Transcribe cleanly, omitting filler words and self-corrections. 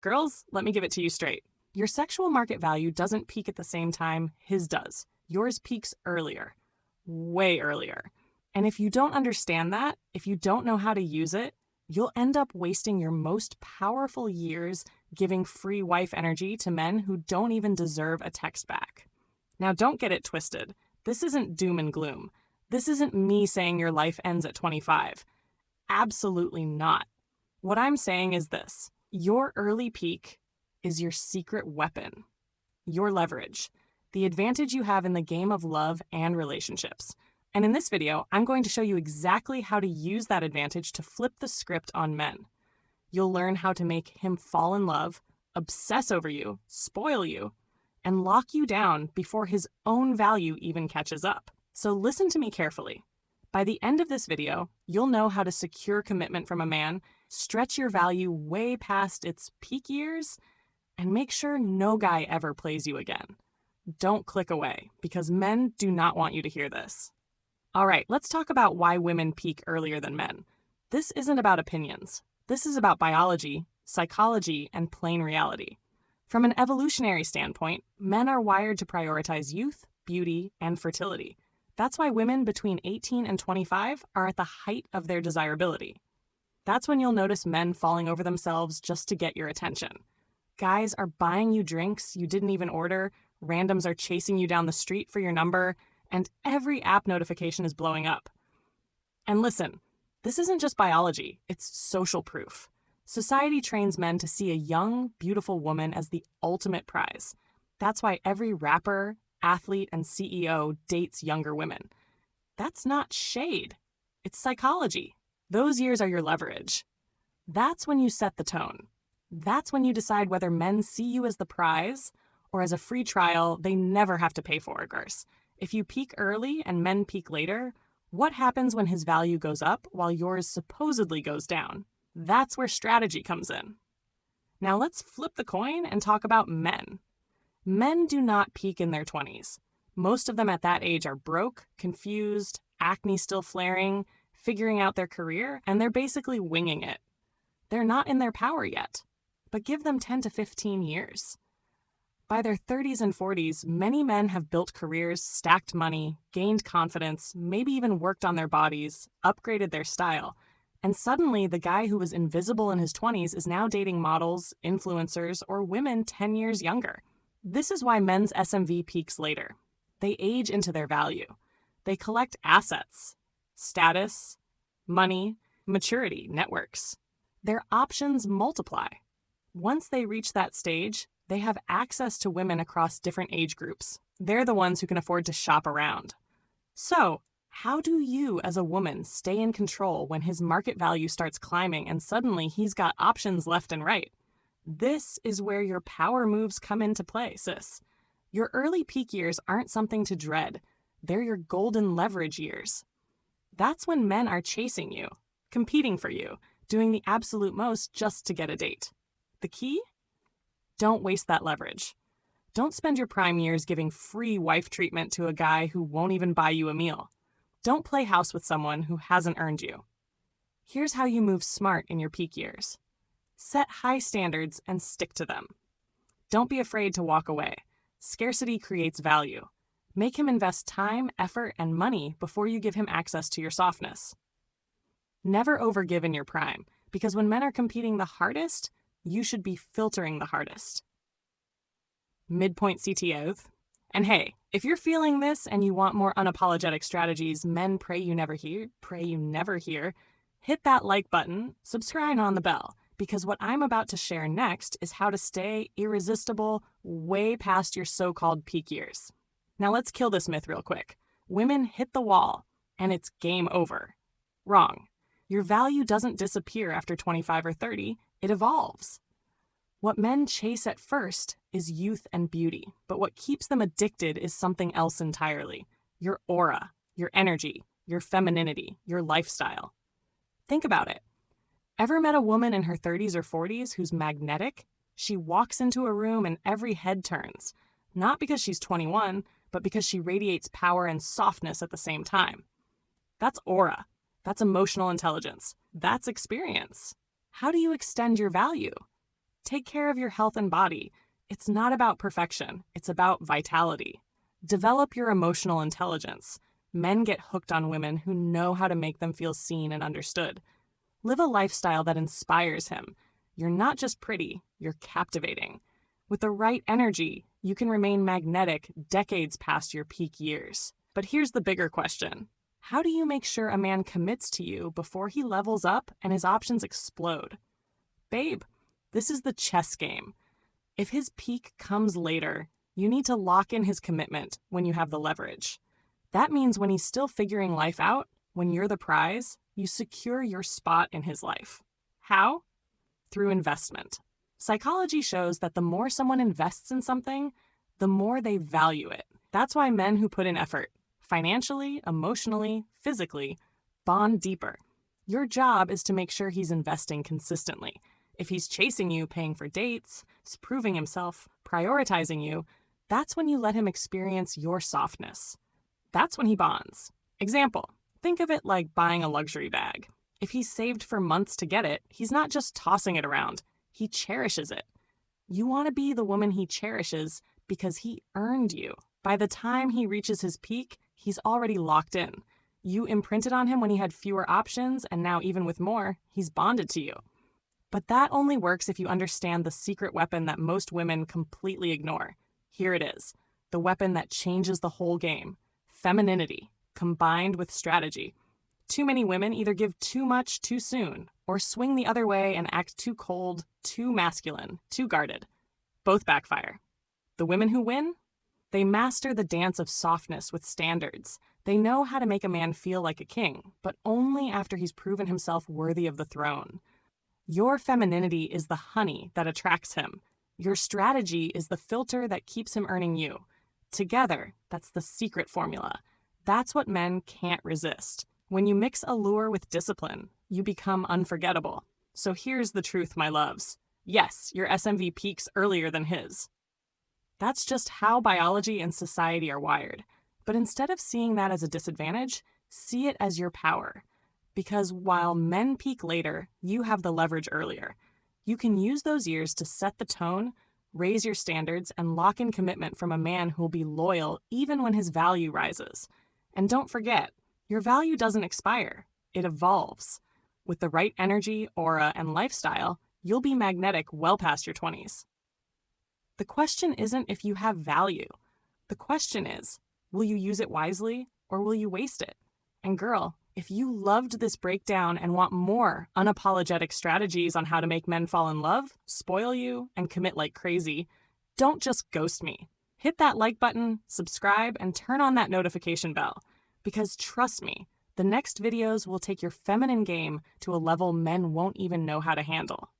Girls, let me give it to you straight. Your sexual market value doesn't peak at the same time his does. Yours peaks earlier, way earlier. And if you don't understand that, if you don't know how to use it, you'll end up wasting your most powerful years giving free wife energy to men who don't even deserve a text back. Now, don't get it twisted. This isn't doom and gloom. This isn't me saying your life ends at 25. Absolutely not. What I'm saying is this: your early peak is your secret weapon, your leverage, the advantage you have in the game of love and relationships. And in this video, I'm going to show you exactly how to use that advantage to flip the script on men. You'll learn how to make him fall in love, obsess over you, spoil you, and lock you down before his own value even catches up. So listen to me carefully. By the end of this video, you'll know how to secure commitment from a man, stretch your value way past its peak years, and make sure no guy ever plays you again. Don't click away, because men do not want you to hear this. All right, let's talk about why women peak earlier than men. This isn't about opinions. This is about biology, psychology, and plain reality. From an evolutionary standpoint, men are wired to prioritize youth, beauty, and fertility. That's why women between 18 and 25 are at the height of their desirability. That's when you'll notice men falling over themselves just to get your attention. Guys are buying you drinks you didn't even order, randoms are chasing you down the street for your number, and every app notification is blowing up. And listen, this isn't just biology, it's social proof. Society trains men to see a young, beautiful woman as the ultimate prize. That's why every rapper, athlete, and CEO dates younger women. That's not shade. It's psychology. Those years are your leverage. That's when you set the tone. That's when you decide whether men see you as the prize or as a free trial they never have to pay for, Garce. If you peak early and men peak later, what happens when his value goes up while yours supposedly goes down? That's where strategy comes in. Now let's flip the coin and talk about men. Men do not peak in their 20s. Most of them at that age are broke, confused, acne still flaring, figuring out their career, and they're basically winging it. They're not in their power yet, but give them 10 to 15 years. By their 30s and 40s, many men have built careers, stacked money, gained confidence, maybe even worked on their bodies, upgraded their style, and suddenly the guy who was invisible in his 20s is now dating models, influencers, or women 10 years younger. This is why men's SMV peaks later. They age into their value. They collect assets, status, money, maturity, networks. Their options multiply. Once they reach that stage, they have access to women across different age groups. They're the ones who can afford to shop around. So, how do you as a woman stay in control when his market value starts climbing and suddenly he's got options left and right? This is where your power moves come into play, sis. Your early peak years aren't something to dread. They're your golden leverage years. That's when men are chasing you, competing for you, doing the absolute most just to get a date. The key? Don't waste that leverage. Don't spend your prime years giving free wife treatment to a guy who won't even buy you a meal. Don't play house with someone who hasn't earned you. Here's how you move smart in your peak years. Set high standards and stick to them. Don't be afraid to walk away. Scarcity creates value. Make him invest time, effort, and money before you give him access to your softness. Never overgive in your prime, because when men are competing the hardest, you should be filtering the hardest. Midpoint CTOs. And hey, if you're feeling this and you want more unapologetic strategies men pray you never hear, hit that like button, subscribe on the bell, because what I'm about to share next is how to stay irresistible way past your so-called peak years. Now let's kill this myth real quick. Women hit the wall and it's game over. Wrong. Your value doesn't disappear after 25 or 30, it evolves. What men chase at first is youth and beauty, but what keeps them addicted is something else entirely. Your aura, your energy, your femininity, your lifestyle. Think about it. Ever met a woman in her 30s or 40s who's magnetic? She walks into a room and every head turns, not because she's 21, but because she radiates power and softness at the same time. That's aura. That's emotional intelligence. That's experience. How do you extend your value? Take care of your health and body. It's not about perfection, it's about vitality. Develop your emotional intelligence. Men get hooked on women who know how to make them feel seen and understood. Live a lifestyle that inspires him. You're not just pretty, you're captivating. With the right energy, you can remain magnetic decades past your peak years. But here's the bigger question. How do you make sure a man commits to you before he levels up and his options explode? Babe, this is the chess game. If his peak comes later, you need to lock in his commitment when you have the leverage. That means when he's still figuring life out, when you're the prize, you secure your spot in his life. How? Through investment. Psychology shows that the more someone invests in something, the more they value it. That's why men who put in effort, financially, emotionally, physically, bond deeper. Your job is to make sure he's investing consistently. If he's chasing you, paying for dates, proving himself, prioritizing you, that's when you let him experience your softness. That's when he bonds. Example, think of it like buying a luxury bag. If he's saved for months to get it, he's not just tossing it around. He cherishes it. You want to be the woman he cherishes because he earned you. By the time he reaches his peak, he's already locked in. You imprinted on him when he had fewer options, and now even with more, he's bonded to you. But that only works if you understand the secret weapon that most women completely ignore. Here it is, the weapon that changes the whole game. Femininity, combined with strategy. Too many women either give too much too soon, or swing the other way and act too cold, too masculine, too guarded. Both backfire. The women who win? They master the dance of softness with standards. They know how to make a man feel like a king, but only after he's proven himself worthy of the throne. Your femininity is the honey that attracts him. Your strategy is the filter that keeps him earning you. Together, that's the secret formula. That's what men can't resist. When you mix allure with discipline, you become unforgettable. So here's the truth, my loves. Yes, your SMV peaks earlier than his. That's just how biology and society are wired. But instead of seeing that as a disadvantage, see it as your power. Because while men peak later, you have the leverage earlier. You can use those years to set the tone, raise your standards, and lock in commitment from a man who'll be loyal even when his value rises. And don't forget, your value doesn't expire, it evolves. With the right energy, aura, and lifestyle, you'll be magnetic well past your 20s. The question isn't if you have value. The question is, will you use it wisely or will you waste it? And girl, if you loved this breakdown and want more unapologetic strategies on how to make men fall in love, spoil you, and commit like crazy, don't just ghost me. Hit that like button, subscribe, and turn on that notification bell. Because trust me, the next videos will take your feminine game to a level men won't even know how to handle.